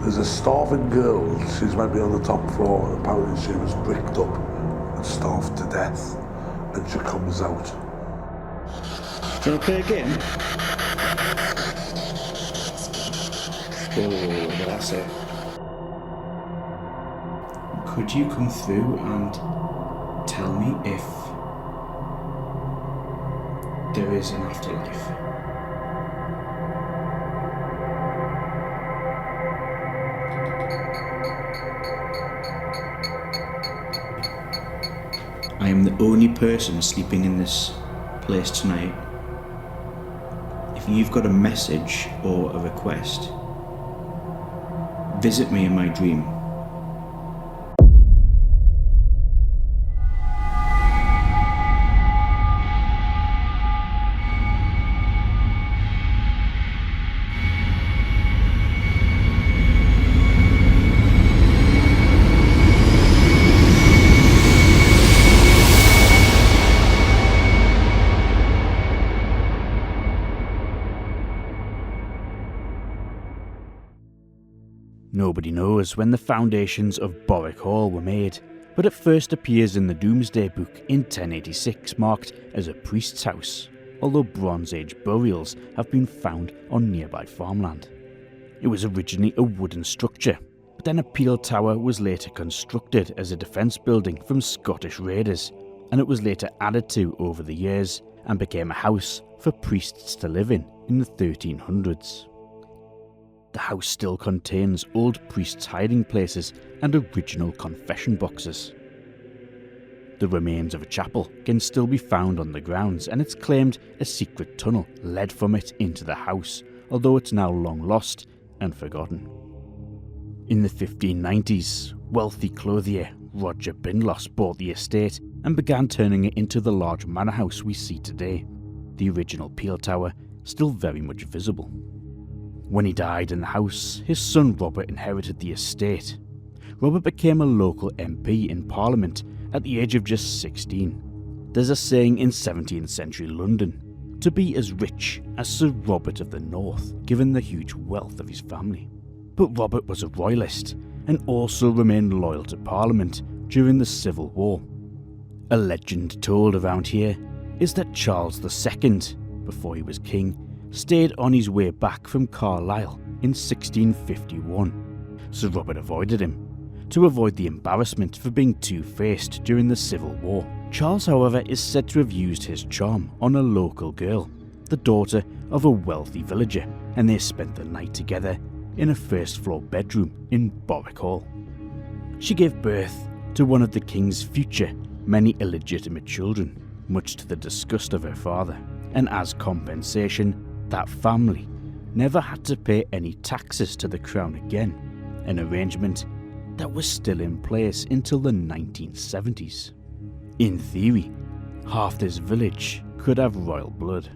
There's a starving girl, she's maybe on the top floor, and apparently she was bricked up and starved to death, and she comes out. Do you want to play a game? Oh, that's it. Could you come through and tell me if there is an afterlife? I am the only person sleeping in this place tonight. If you've got a message or a request, visit me in my dream. Nobody knows when the foundations of Borwick Hall were made, but it first appears in the Domesday Book in 1086 marked as a priest's house, although Bronze Age burials have been found on nearby farmland. It was originally a wooden structure, but then a peel tower was later constructed as a defence building from Scottish raiders, and it was later added to over the years and became a house for priests to live in the 1300s. The house still contains old priests' hiding places and original confession boxes. The remains of a chapel can still be found on the grounds, and it's claimed a secret tunnel led from it into the house, although it's now long lost and forgotten. In the 1590s, wealthy clothier Roger Binlos bought the estate and began turning it into the large manor house we see today, the original peel tower still very much visible. When he died in the house, his son Robert inherited the estate. Robert became a local MP in Parliament at the age of just 16. There's a saying in 17th century London, to be as rich as Sir Robert of the North, given the huge wealth of his family. But Robert was a royalist and also remained loyal to Parliament during the Civil War. A legend told around here is that Charles II, before he was king, stayed on his way back from Carlisle in 1651. Sir Robert avoided him, to avoid the embarrassment for being two-faced during the Civil War. Charles, however, is said to have used his charm on a local girl, the daughter of a wealthy villager, and they spent the night together in a first-floor bedroom in Borwick Hall. She gave birth to one of the king's future many illegitimate children, much to the disgust of her father, and as compensation, that family never had to pay any taxes to the crown again, an arrangement that was still in place until the 1970s. In theory, half this village could have royal blood.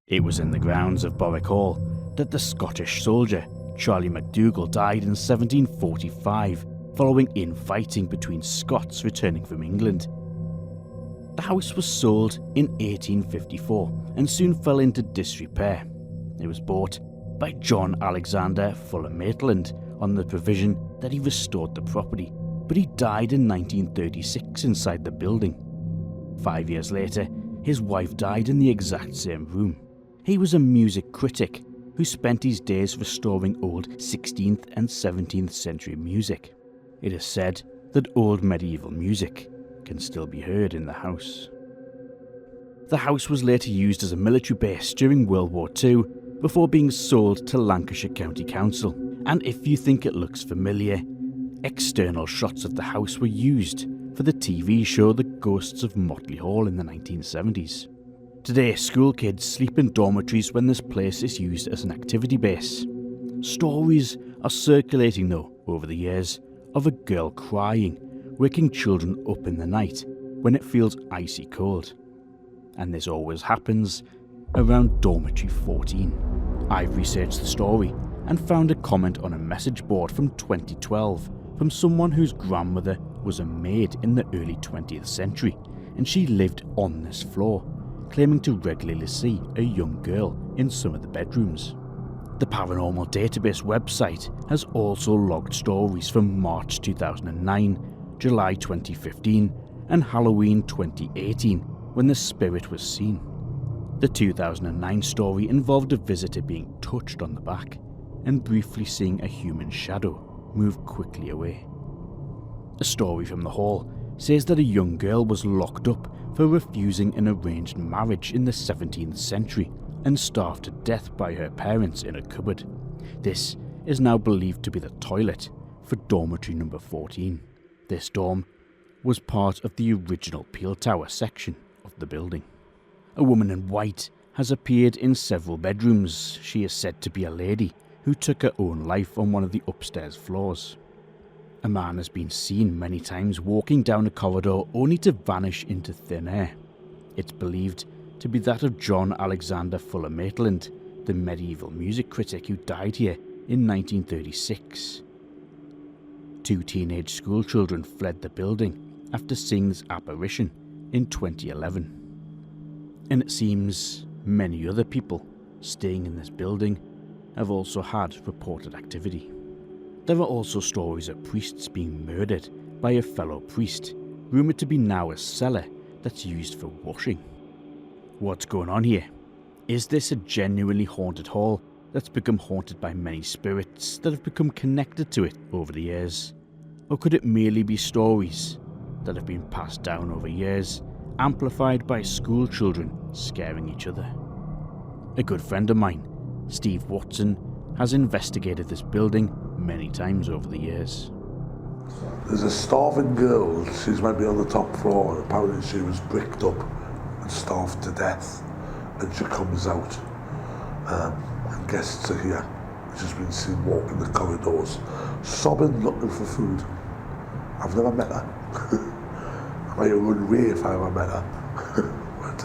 It was in the grounds of Borwick Hall that the Scottish soldier Charlie MacDougall died in 1745 following infighting between Scots returning from England. The house was sold in 1854 and soon fell into disrepair. It was bought by John Alexander Fuller Maitland on the provision that he restored the property, but he died in 1936 inside the building. 5 years later, his wife died in the exact same room. He was a music critic who spent his days restoring old 16th and 17th century music. It is said that old medieval music can still be heard in the house. The house was later used as a military base during World War II before being sold to Lancashire County Council, and if you think it looks familiar, external shots of the house were used for the TV show The Ghosts of Motley Hall in the 1970s. Today, school kids sleep in dormitories when this place is used as an activity base. Stories are circulating though over the years of a girl crying, waking children up in the night when it feels icy cold. And this always happens around dormitory 14. I've researched the story and found a comment on a message board from 2012 from someone whose grandmother was a maid in the early 20th century, and she lived on this floor, claiming to regularly see a young girl in some of the bedrooms. The Paranormal Database website has also logged stories from March 2009, July 2015, and Halloween 2018 when the spirit was seen. The 2009 story involved a visitor being touched on the back and briefly seeing a human shadow move quickly away. A story from the hall says that a young girl was locked up for refusing an arranged marriage in the 17th century and starved to death by her parents in a cupboard. This is now believed to be the toilet for dormitory number 14. This dorm was part of the original Peel Tower section of the building. A woman in white has appeared in several bedrooms. She is said to be a lady who took her own life on one of the upstairs floors. A man has been seen many times walking down a corridor only to vanish into thin air. It's believed to be that of John Alexander Fuller Maitland, the medieval music critic who died here in 1936. 2 teenage schoolchildren fled the building after seeing this apparition in 2011. And it seems many other people staying in this building have also had reported activity. There are also stories of priests being murdered by a fellow priest, rumoured to be now a cellar that's used for washing. What's going on here? Is this a genuinely haunted hall that's become haunted by many spirits that have become connected to it over the years? Or could it merely be stories that have been passed down over years, amplified by school children scaring each other? A good friend of mine, Steve Watson, has investigated this building many times over the years. There's a starving girl, she's maybe on the top floor, and apparently she was bricked up and starved to death, and she comes out, and guests are here. She's been seen walking the corridors, sobbing, looking for food. I've never met her. I might run away if I ever met her. But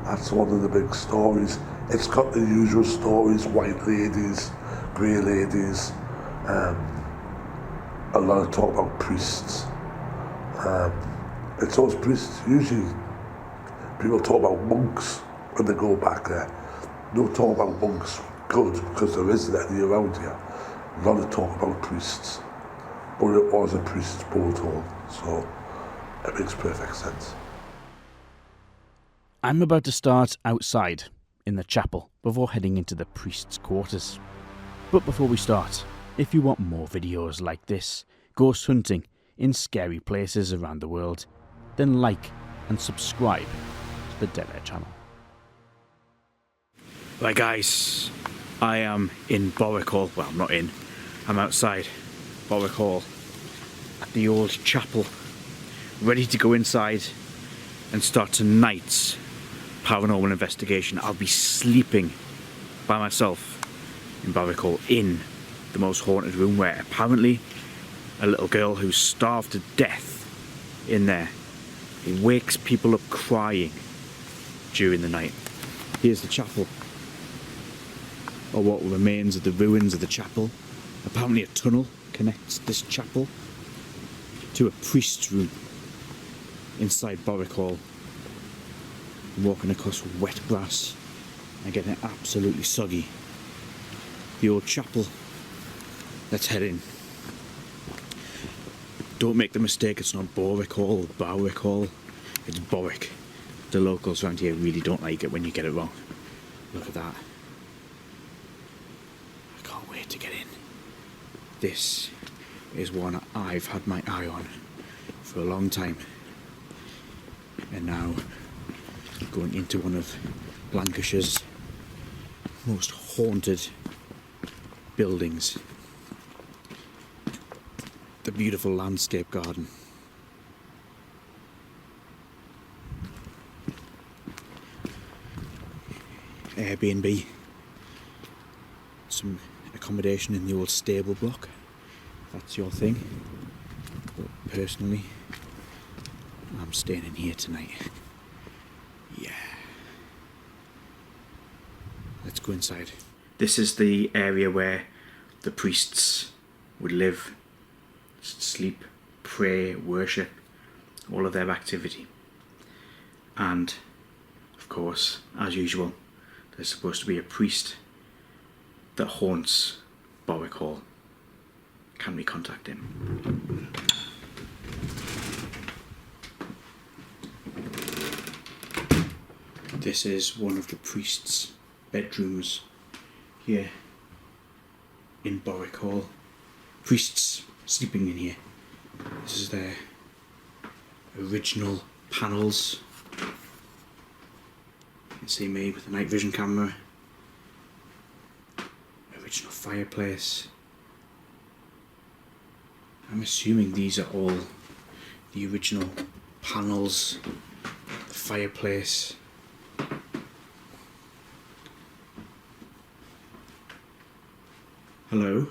that's one of the big stories. It's got the usual stories, white ladies, grey ladies, a lot of talk about priests. It's those priests, usually people talk about monks when they go back there. No talk about monks, good, because there isn't any around here. A lot of talk about priests. But it was a priest's boat hall, so it makes perfect sense. I'm about to start outside in the chapel before heading into the priest's quarters. But before we start, if you want more videos like this, ghost hunting in scary places around the world, then like and subscribe to the Dead Air channel. Right guys, I am in Borwick Hall. Well, I'm not in, I'm outside Borwick Hall at the old chapel, ready to go inside and start tonight's paranormal investigation. I'll be sleeping by myself in Borwick Hall in the most haunted room, where apparently a little girl who's starved to death in there wakes people up crying during the night. Here's the chapel, or what remains of the ruins of the chapel. Apparently a tunnel connects this chapel to a priest's room inside Borwick Hall. I'm walking across wet grass and getting absolutely soggy. The old chapel. Let's head in. Don't make the mistake, it's not Borwick Hall or Borwick Hall. It's Borwick. The locals around here really don't like it when you get it wrong. Look at that. I can't wait to get in. This is one I've had my eye on for a long time. And now going into one of Lancashire's most haunted buildings. The beautiful landscape garden. Airbnb. Some accommodation in the old stable block. That's your thing. But personally, I'm staying in here tonight. Yeah. Let's go inside. This is the area where the priests would live, sleep, pray, worship, all of their activity. And, of course, as usual, there's supposed to be a priest that haunts Borwick Hall? Can we contact him? This is one of the priest's bedrooms here in Borwick Hall. Priests sleeping in here. This is their original panels. You can see me with a night vision camera. Original fireplace. I'm assuming these are all the original panels, the fireplace. Hello?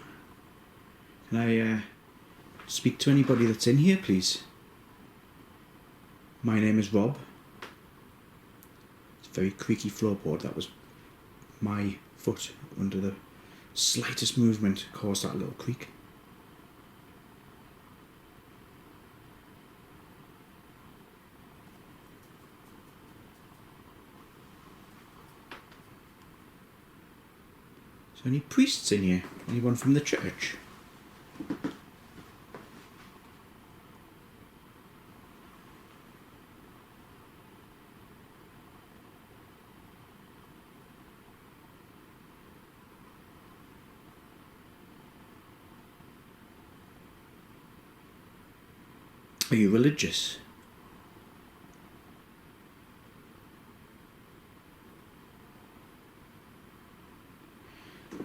Can I speak to anybody that's in here, please? My name is Rob. It's a very creaky floorboard. That was my foot under the slightest movement caused that little creak. Is there any priests in here? Anyone from the church? Are you religious?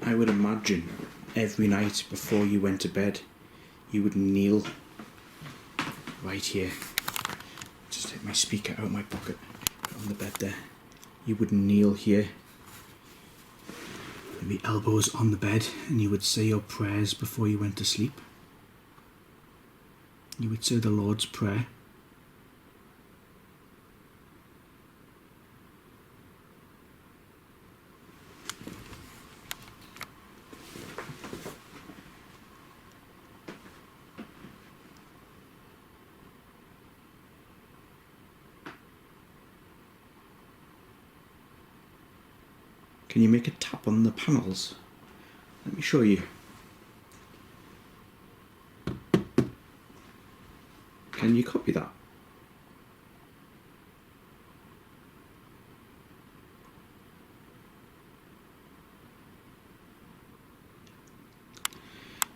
I would imagine every night before you went to bed, you would kneel right here. Just take my speaker out of my pocket, put it on the bed there. You would kneel here, maybe elbows on the bed, and you would say your prayers before you went to sleep. You would say the Lord's Prayer. Can you make a tap on the panels? Let me show you. Can you copy that?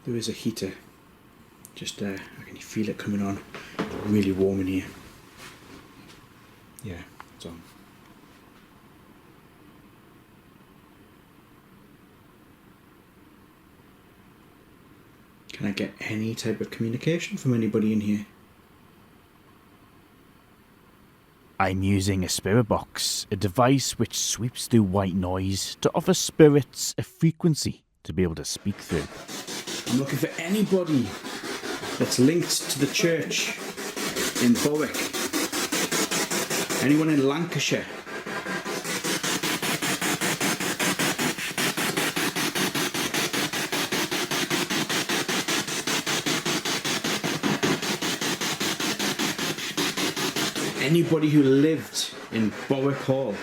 There is a heater just there. Can you feel it coming on? It's really warm in here. Yeah, it's on. Can I get any type of communication from anybody in here? I'm using a spirit box, a device which sweeps through white noise to offer spirits a frequency to be able to speak through. I'm looking for anybody that's linked to the church in Borwick. Anyone in Lancashire. Anybody who lived in Borwick Hall.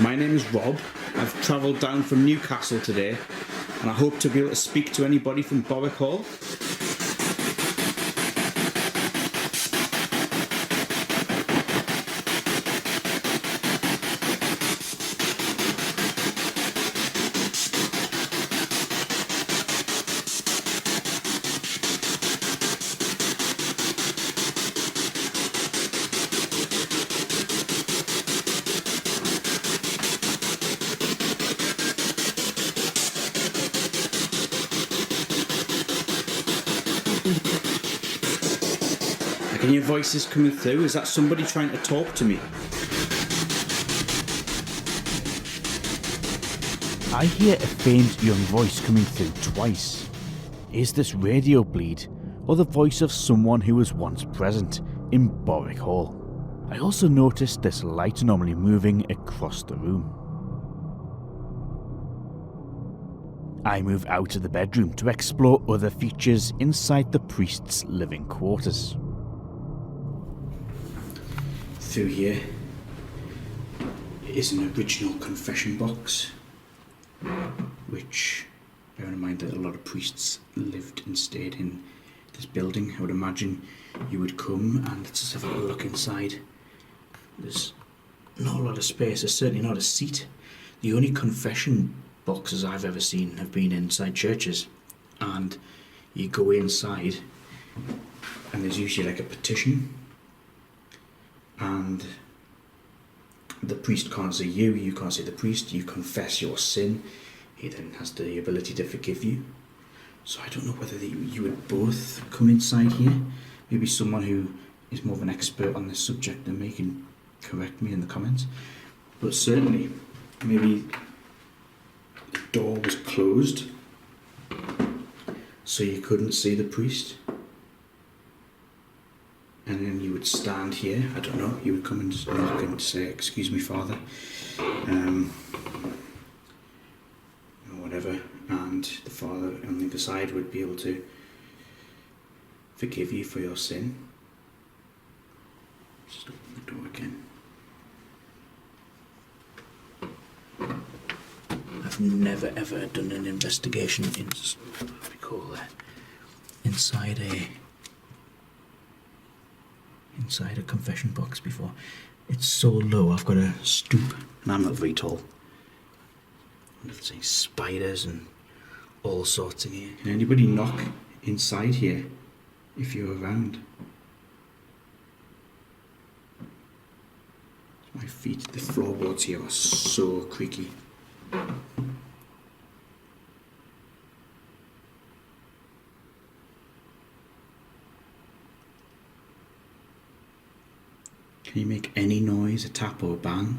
My name is Rob. I've travelled down from Newcastle today, and I hope to be able to speak to anybody from Borwick Hall. I can hear voices coming through. Is that somebody trying to talk to me? I hear a faint young voice coming through twice. Is this radio bleed, or the voice of someone who was once present in Borwick Hall? I also noticed this light anomaly moving across the room. I move out of the bedroom to explore other features inside the priest's living quarters. Through here is an original confession box, which, bearing in mind that a lot of priests lived and stayed in this building, I would imagine you would come and let's just have a look inside. There's not a lot of space, there's certainly not a seat. The only confession boxes I've ever seen have been inside churches, and you go inside and there's usually like a petition, and the priest can't see you, you can't see the priest, you confess your sin, he then has the ability to forgive you. So I don't know whether you would both come inside here. Maybe someone who is more of an expert on this subject than me can correct me in the comments. But certainly, maybe the door was closed so you couldn't see the priest. And then you would stand here, I don't know, you would come and knock and say, "Excuse me, Father," or whatever, and the Father on the other side would be able to forgive you for your sin. Just open the door again. I've never ever done an investigation inside a confession box before. It's so low, I've got to stoop, and I'm not very tall. Let's say spiders and all sorts in here. Can anybody knock inside here if you're around? My feet, the floorboards here are so creaky. Can you make any noise, a tap or a bang?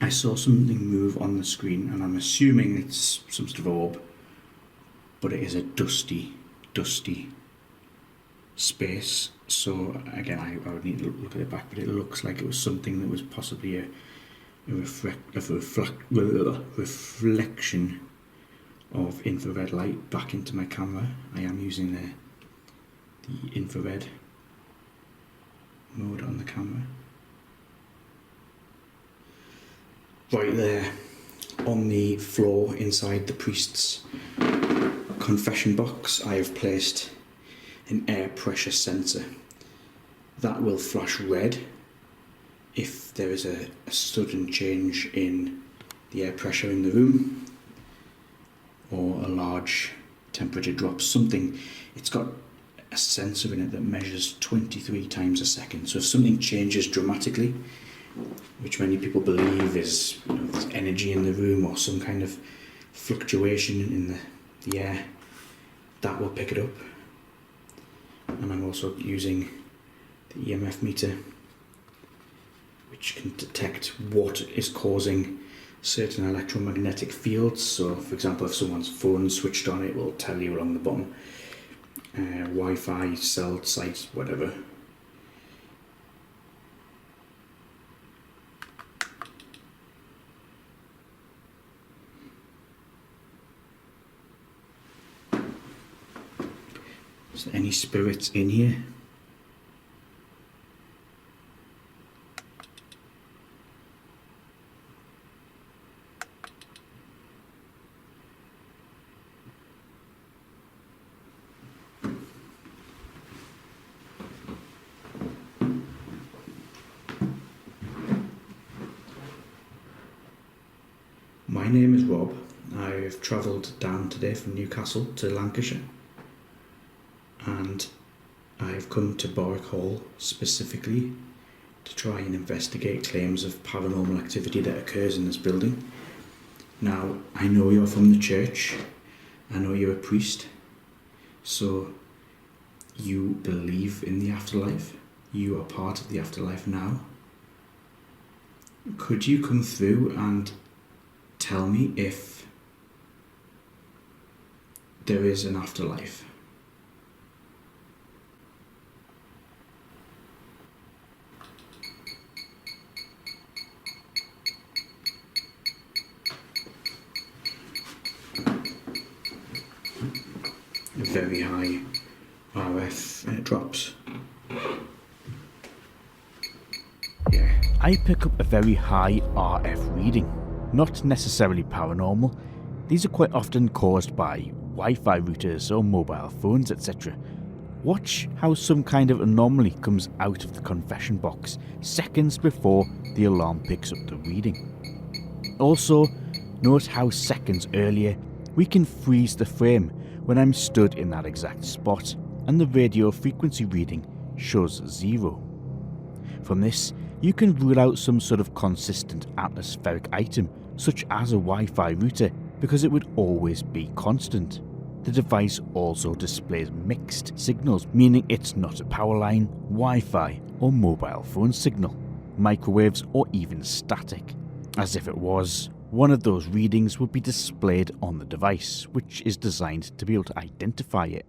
I saw something move on the screen, and I'm assuming it's some sort of orb, but it is a dusty space. So again, I would need to look at it back, but it looks like it was something that was possibly a reflection of infrared light back into my camera. I am using the infrared mode on the camera. Right there, on the floor inside the priest's confession box, I have placed an air pressure sensor. That will flash red if there is a sudden change in the air pressure in the room, or a large temperature drop, something. It's got a sensor in it that measures 23 times a second. So if something changes dramatically, which many people believe is, there's energy in the room or some kind of fluctuation in the air, that will pick it up. And I'm also using the EMF meter, which can detect what is causing certain electromagnetic fields. So, for example, if someone's phone switched on, it will tell you along the bottom. Wi-Fi, cell site, whatever. Is there any spirits in here? My name is Rob. I've travelled down today from Newcastle to Lancashire, and I've come to Borwick Hall specifically to try and investigate claims of paranormal activity that occurs in this building. Now, I know you're from the church, I know you're a priest, so you believe in the afterlife, you are part of the afterlife now. Could you come through and tell me if there is an afterlife? Very high RF drops. Yeah. I pick up a very high RF reading. Not necessarily paranormal. These are quite often caused by Wi-Fi routers or mobile phones, etc. Watch how some kind of anomaly comes out of the confession box seconds before the alarm picks up the reading. Also, note how seconds earlier we can freeze the frame when I'm stood in that exact spot and the radio frequency reading shows 0. From this, you can rule out some sort of consistent atmospheric item such as a Wi-Fi router because it would always be constant. The device also displays mixed signals, meaning it's not a power line, Wi-Fi or mobile phone signal, microwaves or even static. As if it was, one of those readings would be displayed on the device, which is designed to be able to identify it.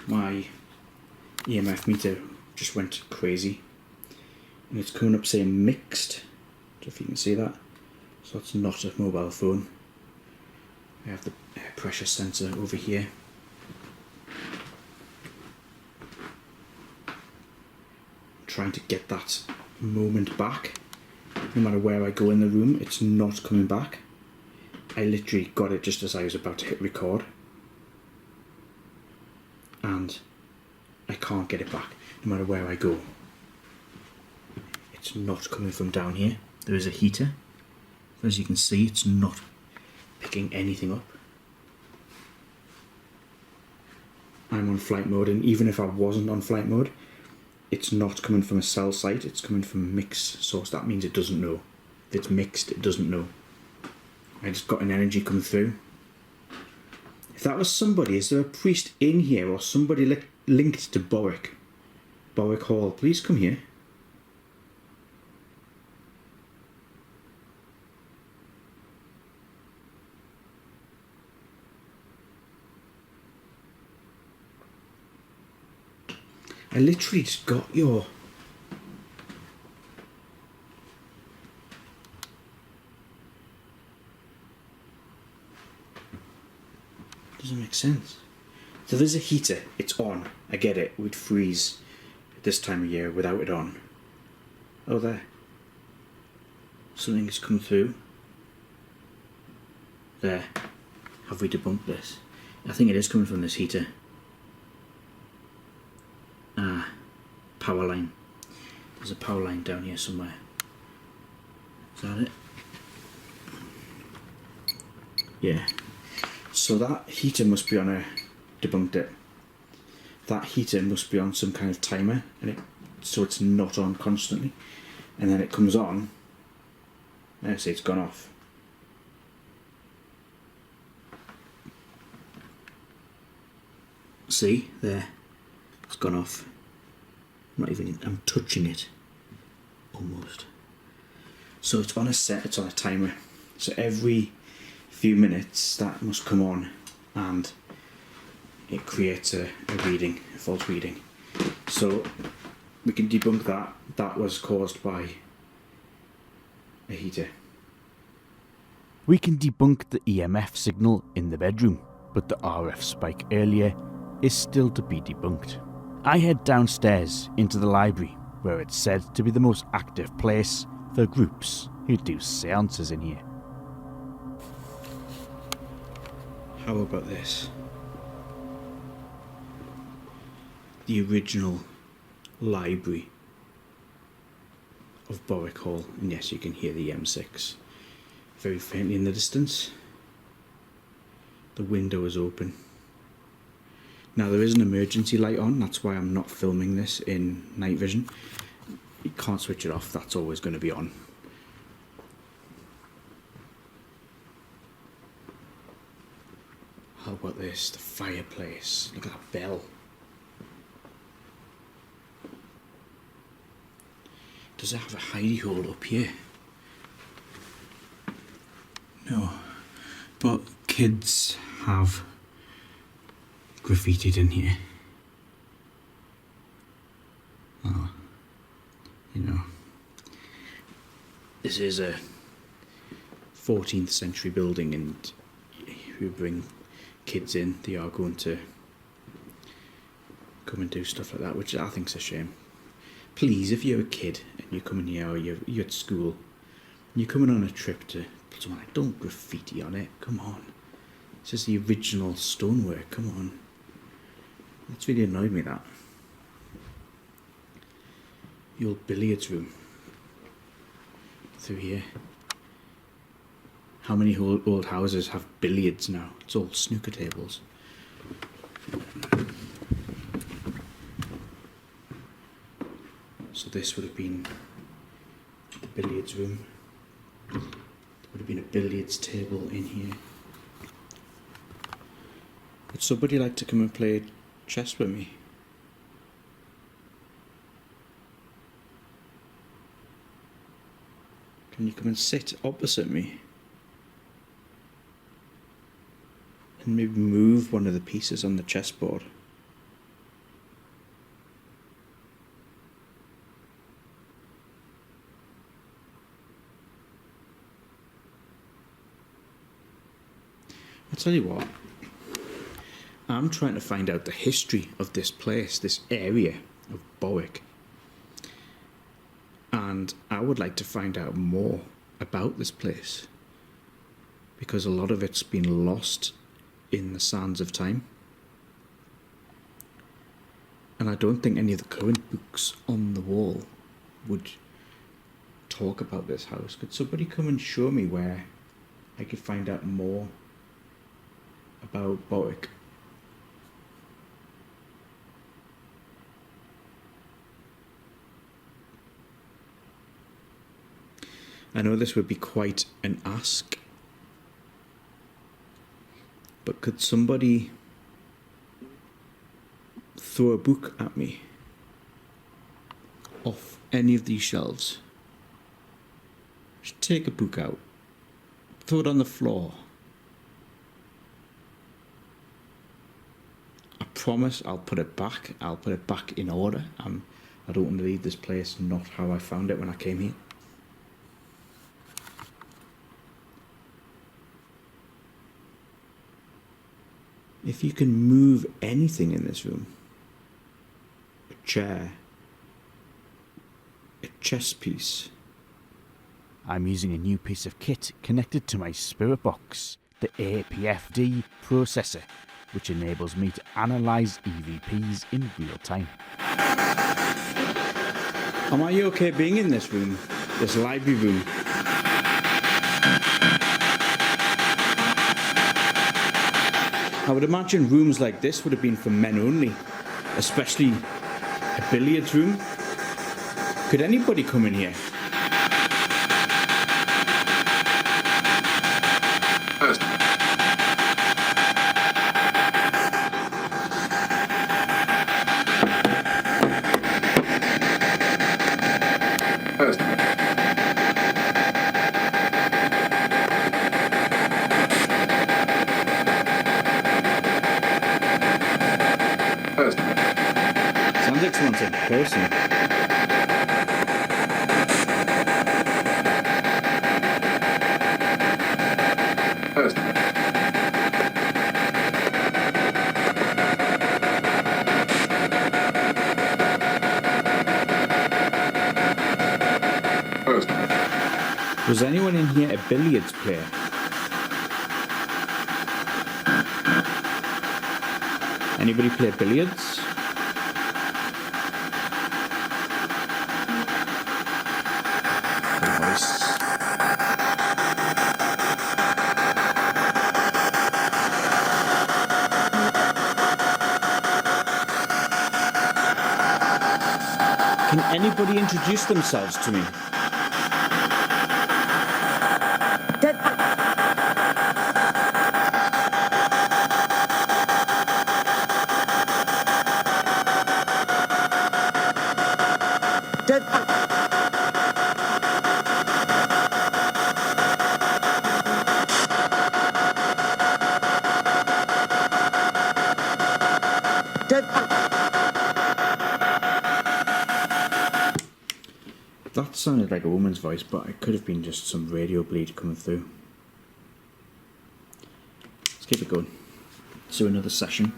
My EMF meter just went crazy and it's coming up saying mixed. I don't know if you can see that. So it's not a mobile phone. I have the pressure sensor over here. I'm trying to get that moment back. No matter where I go in the room, it's not coming back. I literally got it just as I was about to hit record. And I can't get it back, no matter where I go. It's not coming from down here. There is a heater. As you can see, it's not picking anything up. I'm on flight mode, and even if I wasn't on flight mode, it's not coming from a cell site, it's coming from a mixed source. That means it doesn't know. If it's mixed, it doesn't know. I just got an energy come through. If that was somebody, is there a priest in here or somebody linked to Borwick Hall? Please come here. I literally just got your... Doesn't make sense. So there's a heater, it's on, I get it, we'd freeze at this time of year without it on. Oh, there. Something has come through. There. Have we debunked this? I think it is coming from this heater. Power line. There's a power line down here somewhere. Is that it? Yeah. So that heater must be on a... Debunked it. That heater must be on some kind of timer, and so it's not on constantly. And then it comes on. I see it's gone off. See? There. It's gone off. I'm touching it. Almost. So it's on a set, it's on a timer. So every few minutes that must come on and it creates a reading, a false reading. So we can debunk that. That was caused by a heater. We can debunk the EMF signal in the bedroom, but the RF spike earlier is still to be debunked. I head downstairs into the library, where it's said to be the most active place for groups who do seances in here. How about this? The original library of Borwick Hall, and yes, you can hear the M6 very faintly in the distance. The window is open. Now there is an emergency light on, that's why I'm not filming this in night vision. You can't switch it off, that's always going to be on. How about this? The fireplace. Look at that bell. Does it have a hidey hole up here? No. But kids have graffitied in here. Well, you know. This is a 14th century building, and if you bring kids in, they are going to come and do stuff like that, which I think's a shame. Please, if you're a kid and you're coming here, or you're at school, and you're coming on a trip to somewhere, don't graffiti on it. Come on, it's just the original stonework. Come on, it's really annoyed me, that. The old billiards room through here. How many old houses have billiards now? It's all snooker tables. So this would have been the billiards room. There would have been a billiards table in here. Would somebody like to come and play chess with me? Can you come and sit opposite me? And maybe move one of the pieces on the chessboard. I'll tell you what, I'm trying to find out the history of this place, this area of Borwick. And I would like to find out more about this place, because a lot of it's been lost in the sands of time. And I don't think any of the current books on the wall would talk about this house. Could somebody come and show me where I could find out more about Borwick? I know this would be quite an ask, but could somebody throw a book at me off any of these shelves? Just take a book out, throw it on the floor. I promise I'll put it back. I'll put it back in order. I don't want to leave this place not how I found it when I came here. If you can move anything in this room, a chair, a chess piece. I'm using a new piece of kit connected to my spirit box, the APFD processor, which enables me to analyse EVPs in real time. Am I okay being in this room, this library room? I would imagine rooms like this would have been for men only, especially a billiards room. Could anybody come in here? Sounds like someone's in person. Was anyone in here a billiards player? Anybody play billiards? Voice. Can anybody introduce themselves to me? That sounded like a woman's voice, but it could have been just some radio bleed coming through. Let's keep it going. Let's do another session.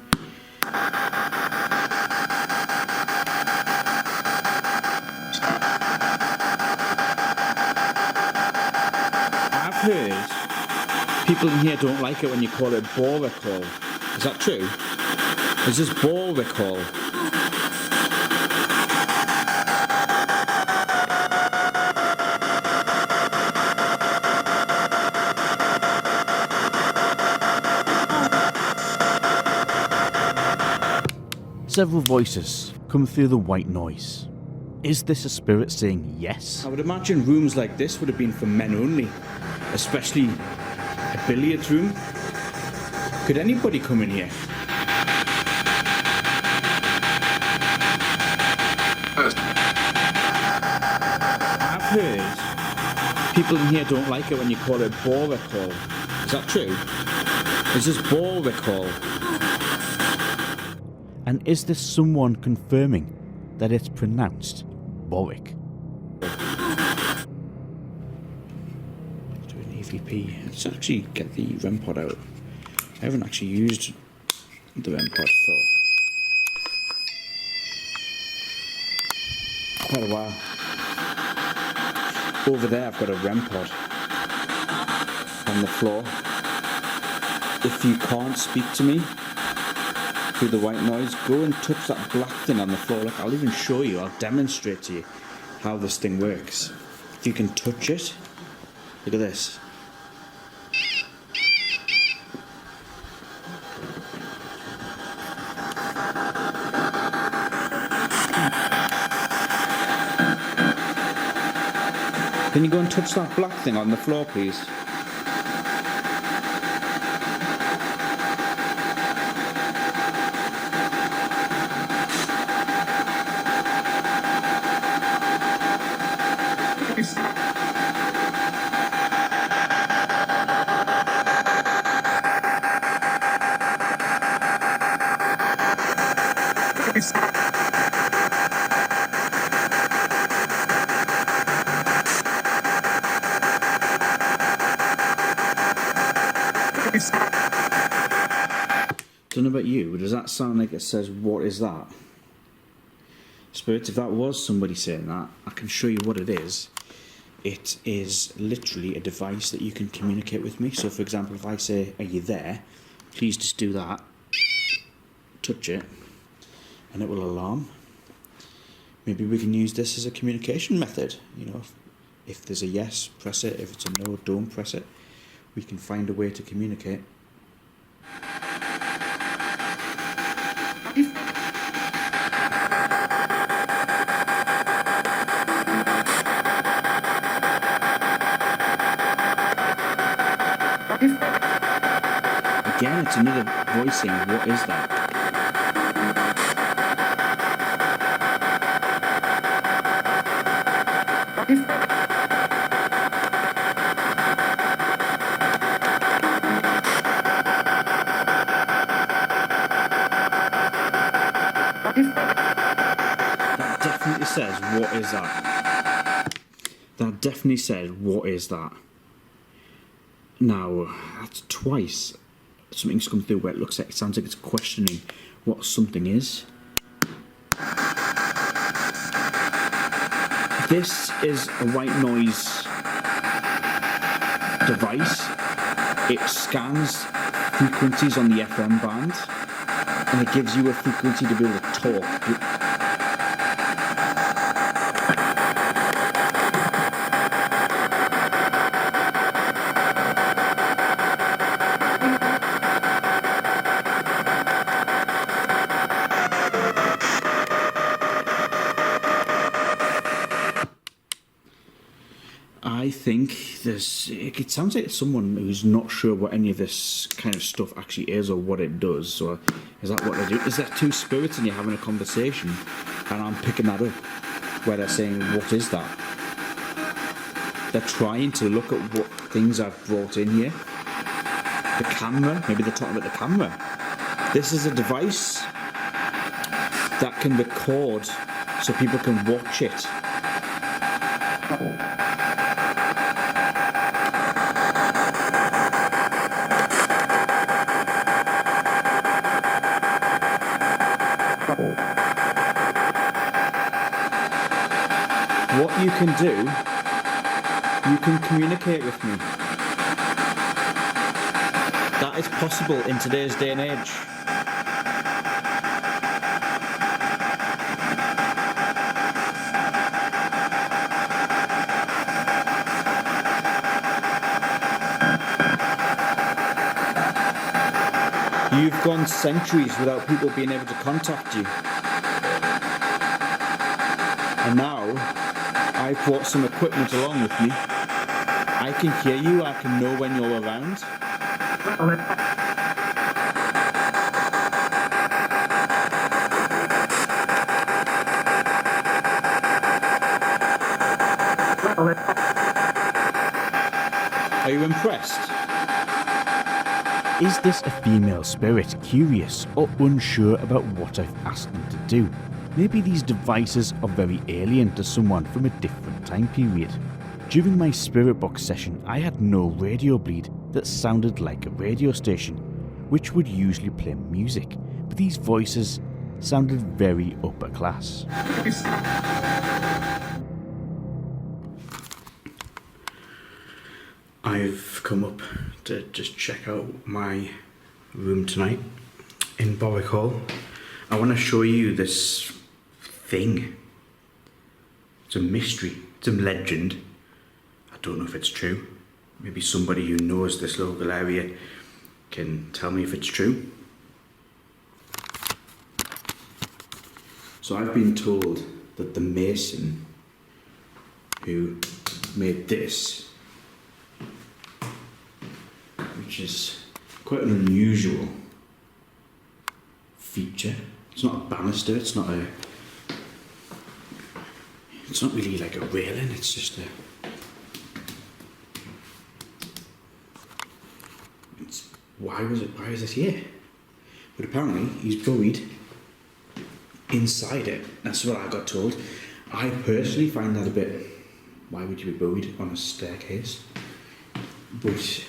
I've heard people in here don't like it when you call it Borwick Hall. Is that true? Is this Borwick Hall? Several voices come through the white noise. Is this a spirit saying yes? I would imagine rooms like this would have been for men only, especially a billiards room. Could anybody come in here? I've heard people in here don't like it when you call it Borwick Hall. Is that true? Is this Borwick Hall? And is this someone confirming that it's pronounced Borwick? Do an EVP. Let's actually get the REM pod out. I haven't actually used the REM pod for quite a while. Over there I've got a REM pod on the floor. If you can't speak to me through the white noise, go and touch that black thing on the floor. Look, I'll even show you, I'll demonstrate to you how this thing works. If you can touch it, look at this. Can you go and touch that black thing on the floor, please? Don't know about you, but does that sound like it says, what is that? Spirits, if that was somebody saying that, I can show you what it is. It is literally a device that you can communicate with me. So for example, if I say, are you there? Please just do that. Touch it. And it will alarm. Maybe we can use this as a communication method. You know, if there's a yes, press it. If it's a no, don't press it. We can find a way to communicate. Again, it's another voice saying, what is that? That definitely says, what is that? That definitely says, what is that? Now, that's twice something's come through where it looks like, it sounds like it's questioning what something is. This is a white noise device. It scans frequencies on the FM band and it gives you a frequency to be able to talk. I think it sounds like it's someone who's not sure what any of this kind of stuff actually is or what it does. So is that what they do? Is there two spirits and you're having a conversation and I'm picking that up where they're saying, what is that? They're trying to look at what things I've brought in here. The camera, maybe they're talking about the camera. This is a device that can record so people can watch it. What you can do, you can communicate with me. That is possible in today's day and age. You've gone centuries without people being able to contact you. And now, I've brought some equipment along with me. I can hear you, I can know when you're around. Are you impressed? Is this a female spirit curious or unsure about what I've asked them to do? Maybe these devices are very alien to someone from a different time period. During my spirit box session, I had no radio bleed that sounded like a radio station, which would usually play music, but these voices sounded very upper class. I've come up to just check out my room tonight in Borwick Hall. I want to show you this thing. It's a mystery, it's a legend. I don't know if it's true. Maybe somebody who knows this local area can tell me if it's true. So I've been told that the mason who made this, which is quite an unusual feature. It's not a banister, it's not really like a railing, it's just why is it here? But apparently he's buried inside it. That's what I got told. I personally find that a bit, why would you be buried on a staircase? But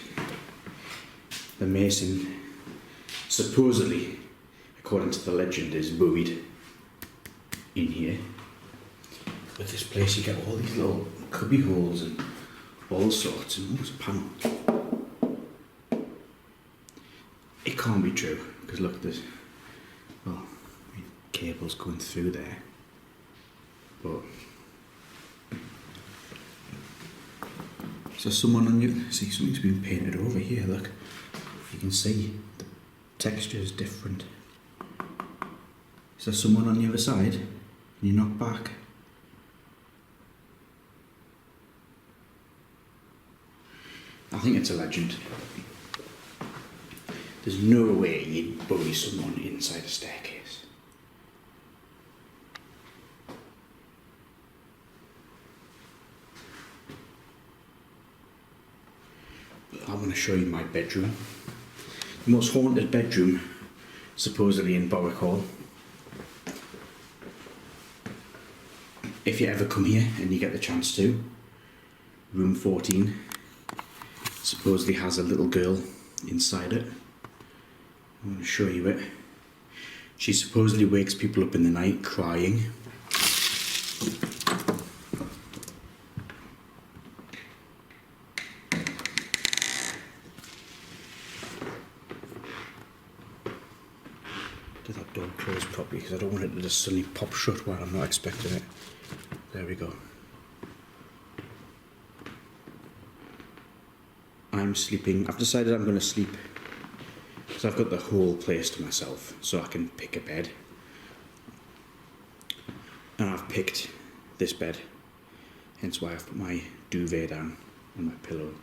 the mason, supposedly, according to the legend, is buried in here. With this place you get all these little cubby holes and all sorts, and there's a panel. It can't be true, because look, there's, well, cables going through there, but so someone on you, see, something's been painted over here, look. You can see the texture is different. Is there someone on the other side? Can you knock back? I think it's a legend. There's no way you'd bury someone inside a staircase. But I want to show you my bedroom. The most haunted bedroom, supposedly in Borwick Hall. If you ever come here and you get the chance to, room 14 supposedly has a little girl inside it. I'm going to show you it. She supposedly wakes people up in the night crying. Did that door close properly? Because I don't want it to just suddenly pop shut while I'm not expecting it. There we go. I'm sleeping. I've decided I'm going to sleep. So I've got the whole place to myself, so I can pick a bed. And I've picked this bed, hence why I've put my duvet down on my pillow.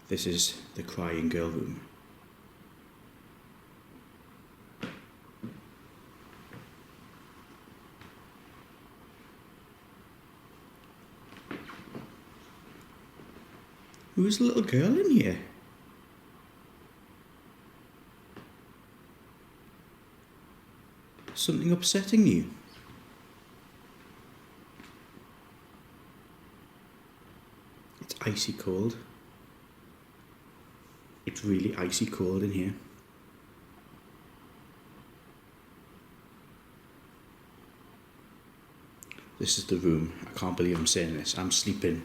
This is the crying girl room. Who's the little girl in here? Something upsetting you? It's icy cold. It's really icy cold in here. This is the room. I can't believe I'm saying this. I'm sleeping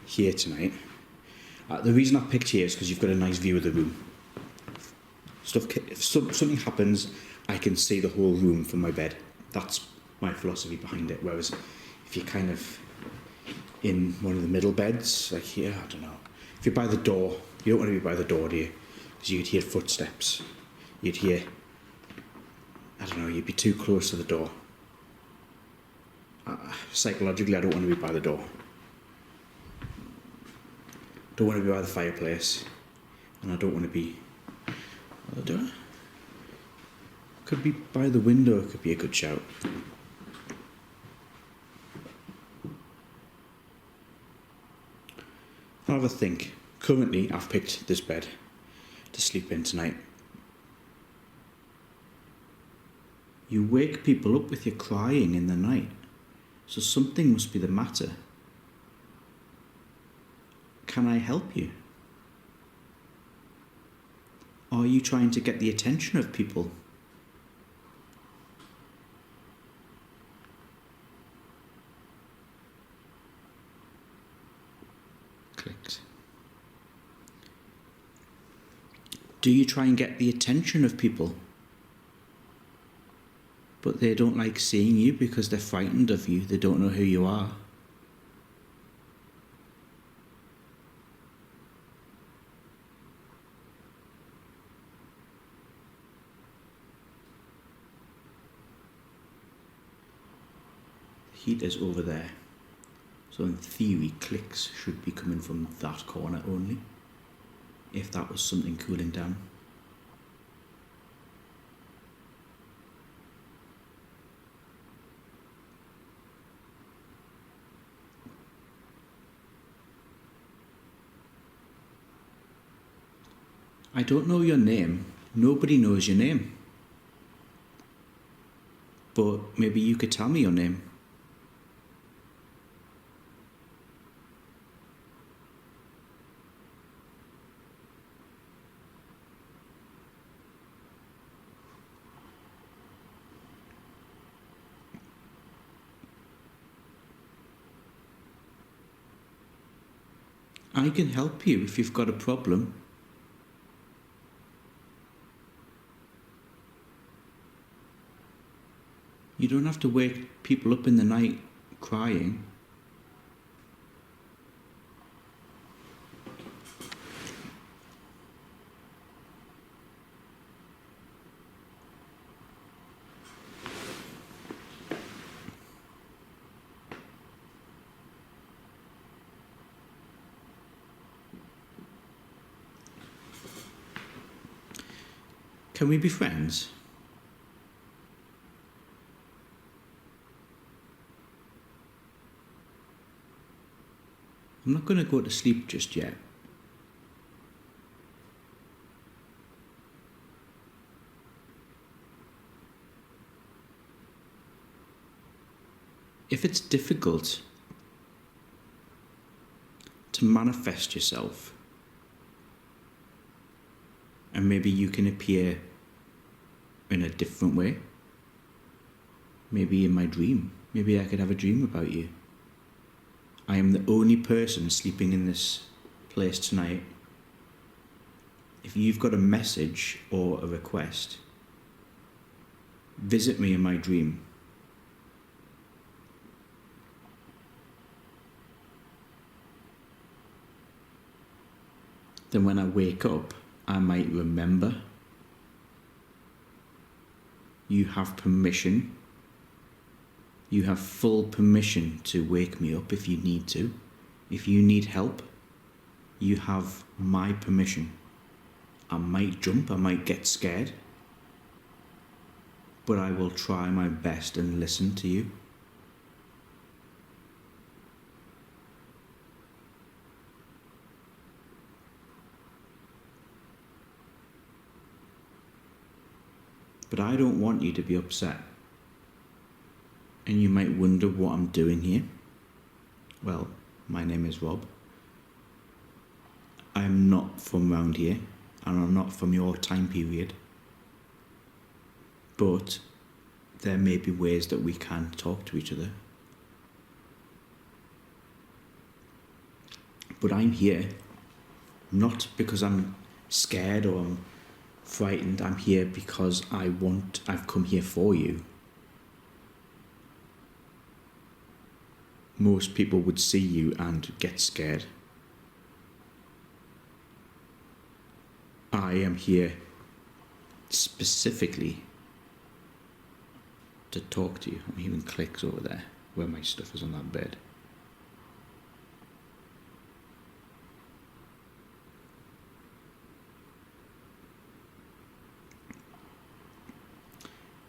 here tonight. The reason I picked here is because you've got a nice view of the room. If something happens, I can see the whole room from my bed. That's my philosophy behind it. Whereas if you're kind of in one of the middle beds, like here, I don't know. If you're by the door, you don't want to be by the door, do you? Because you'd hear footsteps. You'd hear, I don't know, you'd be too close to the door. Psychologically, I don't want to be by the door. Don't want to be by the fireplace. And I don't want to be... Well, do I? Could be by the window, could be a good shout. I'll have a think. Currently, I've picked this bed to sleep in tonight. You wake people up with your crying in the night. So something must be the matter. Can I help you? Are you trying to get the attention of people? Clicked. Do you try and get the attention of people? But they don't like seeing you because they're frightened of you. They don't know who you are. The heater's over there. So in theory, clicks should be coming from that corner only. If that was something cooling down. I don't know your name. Nobody knows your name. But maybe you could tell me your name. I can help you if you've got a problem. You don't have to wake people up in the night crying. Can we be friends? I'm not going to go to sleep just yet. If it's difficult to manifest yourself, and maybe you can appear in a different way, maybe in my dream, maybe I could have a dream about you. I am the only person sleeping in this place tonight. If you've got a message or a request, visit me in my dream. Then when I wake up, I might remember. You have permission. You have full permission to wake me up if you need to. If you need help, you have my permission. I might jump, I might get scared, but I will try my best and listen to you. But I don't want you to be upset. And you might wonder what I'm doing here. Well, my name is Rob. I'm not from round here, and I'm not from your time period. But there may be ways that we can talk to each other. But I'm here not because I'm scared or I'm frightened. I'm here because I've come here for you. Most people would see you and get scared. I am here specifically to talk to you. I'm hearing clicks over there where my stuff is on that bed.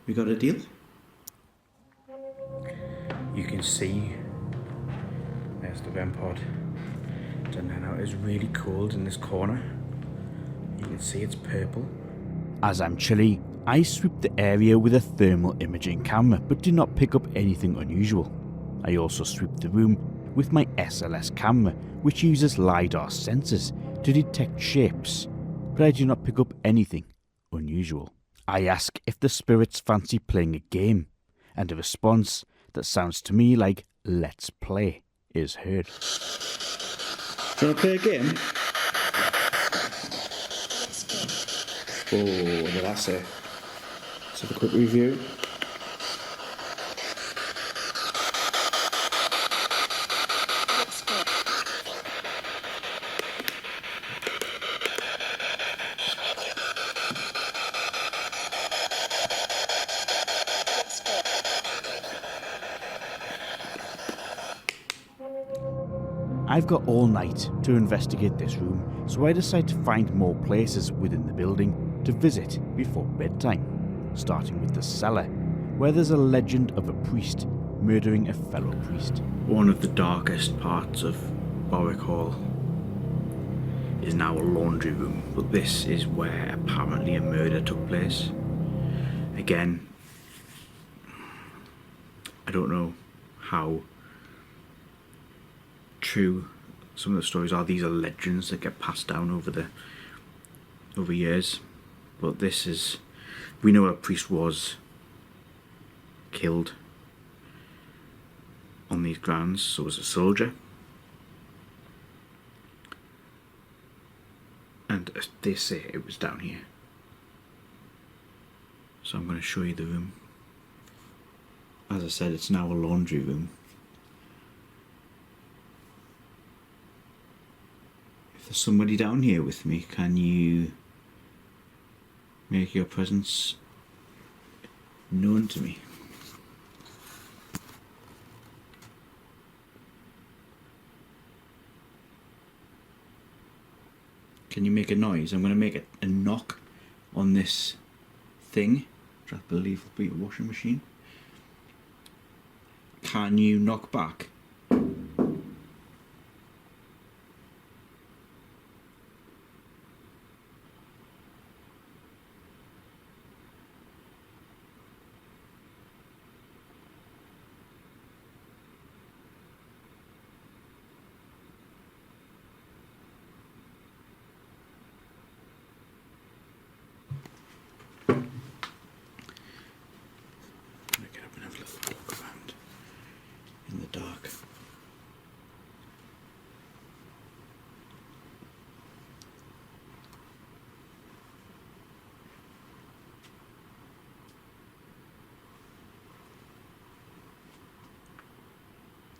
We got a deal? You can see there's the REM pod. And now it is really cold in this corner. You can see it's purple. As I'm chilly, I sweep the area with a thermal imaging camera but do not pick up anything unusual. I also sweep the room with my SLS camera, which uses LiDAR sensors to detect shapes, but I do not pick up anything unusual. I ask if the spirits fancy playing a game, and a response that sounds to me like "let's play" is heard. Do you want to play a game? Oh, well, that's it. Let's have a quick review. I've got all night to investigate this room, so I decide to find more places within the building to visit before bedtime, starting with the cellar, where there's a legend of a priest murdering a fellow priest. One of the darkest parts of Borwick Hall is now a laundry room, but this is where apparently a murder took place. Again, I don't know how true some of the stories are. These are legends that get passed down over years, but this is, we know a priest was killed on these grounds, so was a soldier, and they say it was down here. So I'm going to show you the room. As I said, it's now a laundry room. If there's somebody down here with me, can you make your presence known to me? Can you make a noise? I'm going to make a knock on this thing, which I believe will be a washing machine. Can you knock back? In the dark.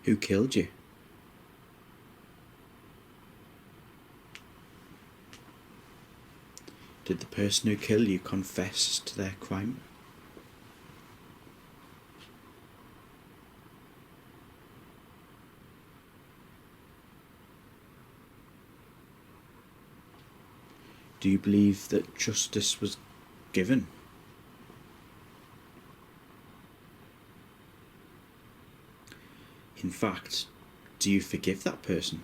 Who killed you? Did the person who killed you confess to their crime? Do you believe that justice was given? In fact, do you forgive that person?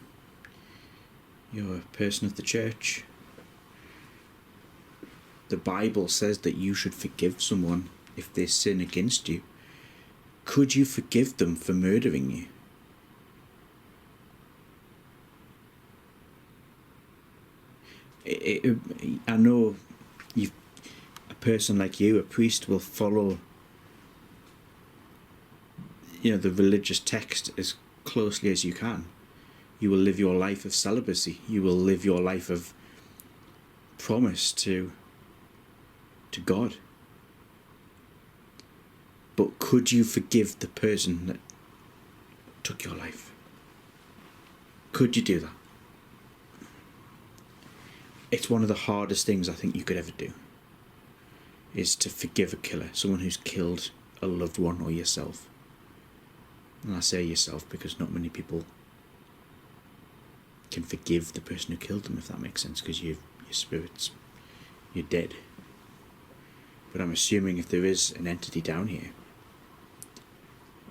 You're a person of the church. The Bible says that you should forgive someone if they sin against you. Could you forgive them for murdering you? I know a person like you, a priest, will follow the religious text as closely as you can. You will live your life of celibacy. You will live your life of promise to God. But could you forgive the person that took your life? Could you do that? It's one of the hardest things I think you could ever do, is to forgive a killer, someone who's killed a loved one or yourself. And I say yourself because not many people can forgive the person who killed them, if that makes sense, because your you're dead. But I'm assuming if there is an entity down here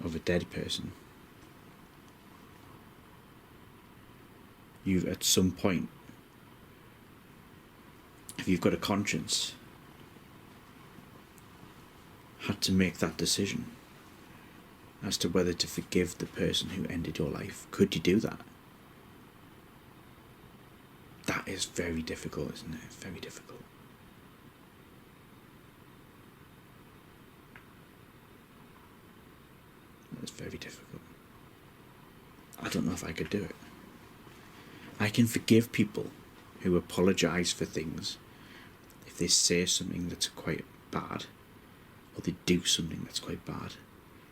of a dead person, you've at some point, if you've got a conscience, had to make that decision as to whether to forgive the person who ended your life. Could you do that? That is very difficult, isn't it? Very difficult. It's very difficult. I don't know if I could do it. I can forgive people who apologise for things if they say something that's quite bad, or they do something that's quite bad,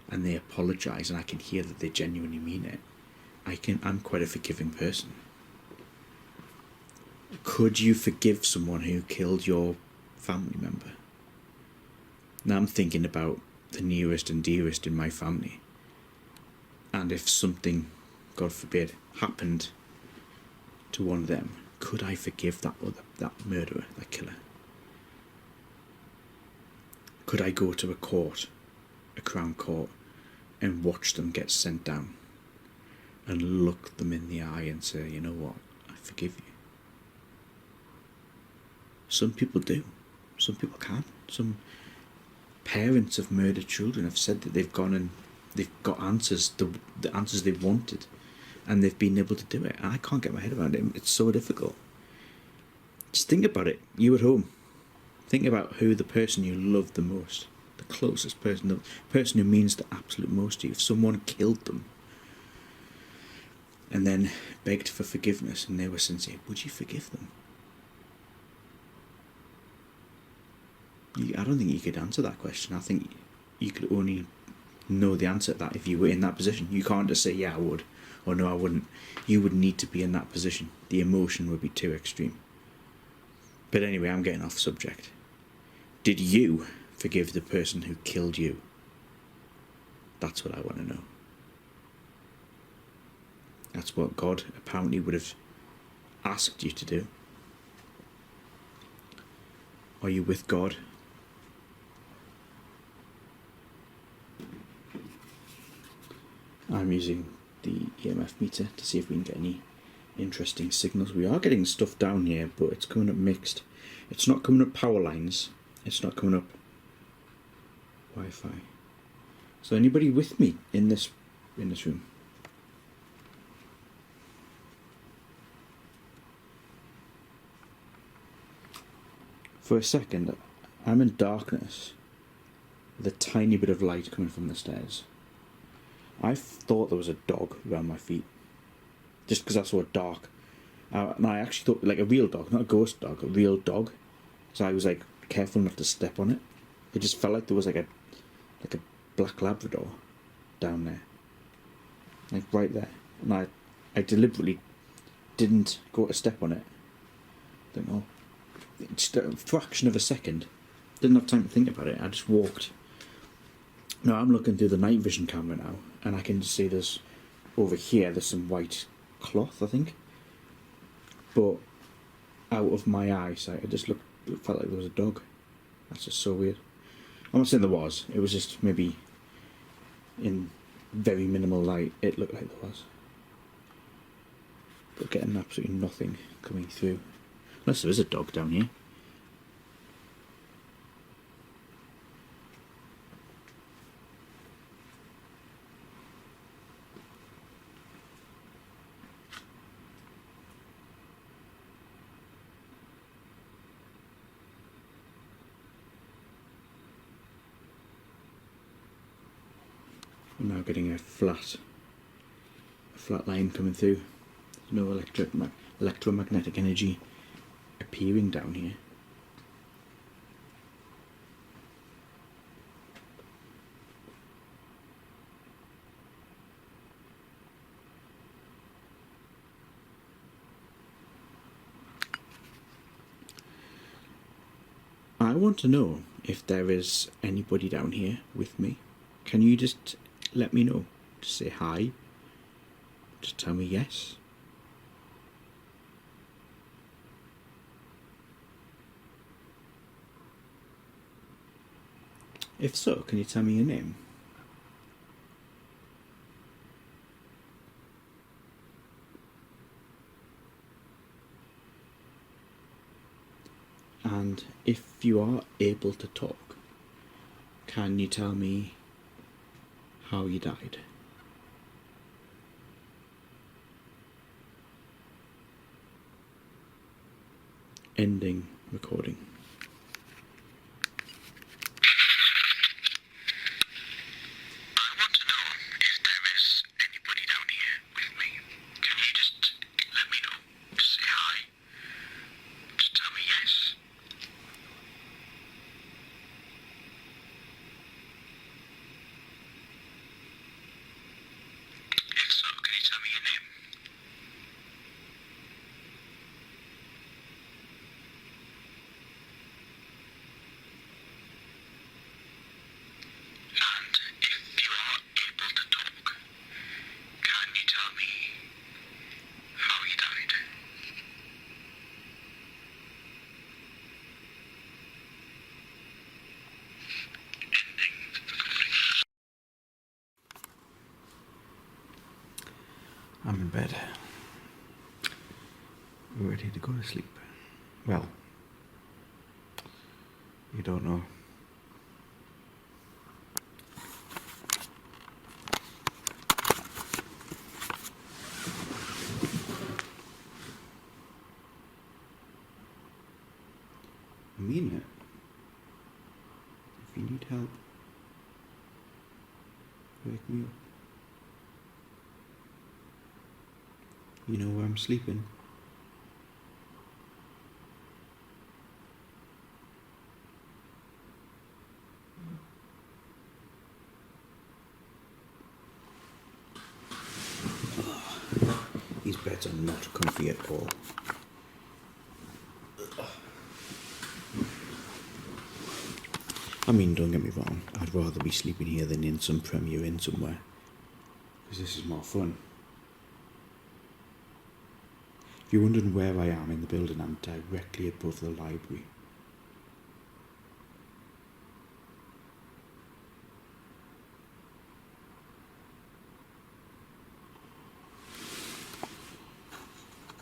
and they apologise and I can hear that they genuinely mean it. I'm quite a forgiving person. Could you forgive someone who killed your family member? Now I'm thinking about the nearest and dearest in my family. And if something, God forbid, happened to one of them, could I forgive that murderer, that killer? Could I go to a court, a crown court, and watch them get sent down and look them in the eye and say, you know what, I forgive you? Some people do. Some people can. Some parents of murdered children have said that they've gone and they've got answers, the answers they wanted, and they've been able to do it. And I can't get my head around it. It's so difficult. Just think about it. You at home. Think about who the person you love the most, the closest person, the person who means the absolute most to you. If someone killed them and then begged for forgiveness and they were sincere, would you forgive them? I don't think you could answer that question. I think you could only know the answer to that if you were in that position. You can't just say, yeah, I would, or no, I wouldn't. You would need to be in that position. The emotion would be too extreme. But anyway, I'm getting off subject. Did you forgive the person who killed you? That's what I want to know. That's what God apparently would have asked you to do. Are you with God? I'm using the EMF meter to see if we can get any interesting signals. We are getting stuff down here, but it's coming up mixed. It's not coming up power lines. It's not coming up Wi-Fi. So anybody with me in this room? For a second, I'm in darkness with a tiny bit of light coming from the stairs. I thought there was a dog around my feet, just because I saw it dark. And I actually thought, like, a real dog, not a ghost dog, a real dog. So I was like careful not to step on it. It just felt like there was like a black Labrador down there, like right there. And I deliberately didn't go to step on it. Don't know. Just a fraction of a second. Didn't have time to think about it. I just walked. Now I'm looking through the night vision camera now, and I can see there's over here. There's some white cloth, I think. But out of my eyesight, it felt like there was a dog. That's just so weird. I'm not saying there was. It was just maybe in very minimal light. It looked like there was. But getting absolutely nothing coming through. Unless there is a dog down here. We're now getting a flat line coming through. There's no electromagnetic energy appearing down here. I want to know if there is anybody down here with me. Can you just let me know? Just say hi. Just tell me yes. If so, can you tell me your name? And if you are able to talk, can you tell me how you died? Ending recording. I want to know if there is anybody down here with me. Can you just let me know? Just say hi. Just tell me yes. If so, can you tell me your name? And if you are able to talk, can you tell me how you died? Ending recording. I'm in bed. Ready to go to sleep. Well, you don't know. I mean it. If you need help, wake me up. You know where I'm sleeping? These beds are not comfy at all. I mean, don't get me wrong, I'd rather be sleeping here than in some Premier Inn somewhere, because this is more fun. If you're wondering where I am in the building, I'm directly above the library.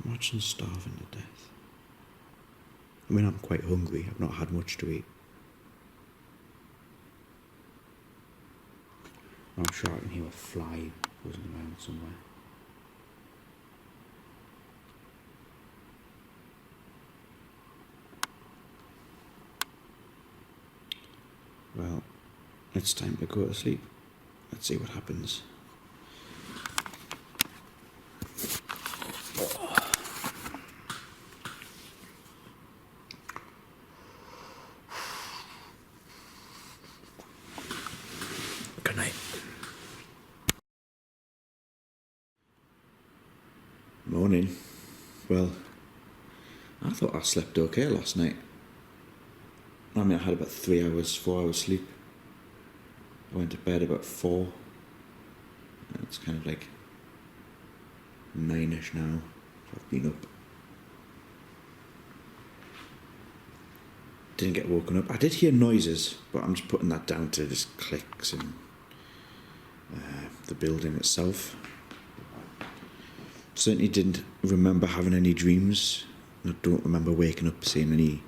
Imagine starving to death. I mean, I'm quite hungry, I've not had much to eat. I'm sure I can hear a fly buzzing around somewhere. Well, it's time to go to sleep. Let's see what happens. Good night. Morning. Well, I thought I slept okay last night. I mean, I had about 4 hours sleep. I went to bed about 4. And it's kind of like 9ish now. I've been up. Didn't get woken up. I did hear noises, but I'm just putting that down to just clicks and the building itself. Certainly didn't remember having any dreams. I don't remember waking up seeing any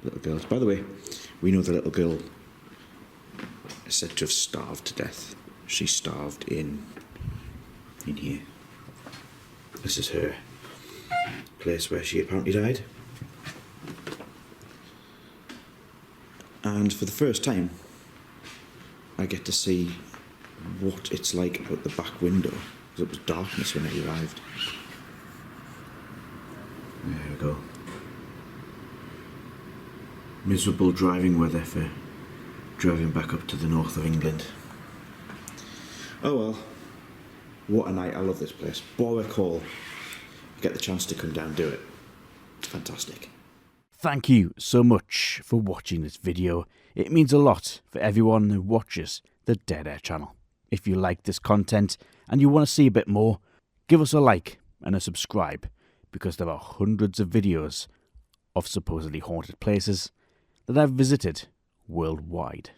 little girls. By the way, we know the little girl is said to have starved to death. She starved in here. This is her place where she apparently died. And for the first time, I get to see what it's like out the back window, because it was darkness when I arrived. There we go. Miserable driving weather for driving back up to the north of England. Oh well. What a night. I love this place. Borwick Hall. I get the chance to come down and do it. It's fantastic. Thank you so much for watching this video. It means a lot for everyone who watches the Dead Air channel. If you like this content and you want to see a bit more, give us a like and a subscribe, because there are hundreds of videos of supposedly haunted places that I've visited worldwide.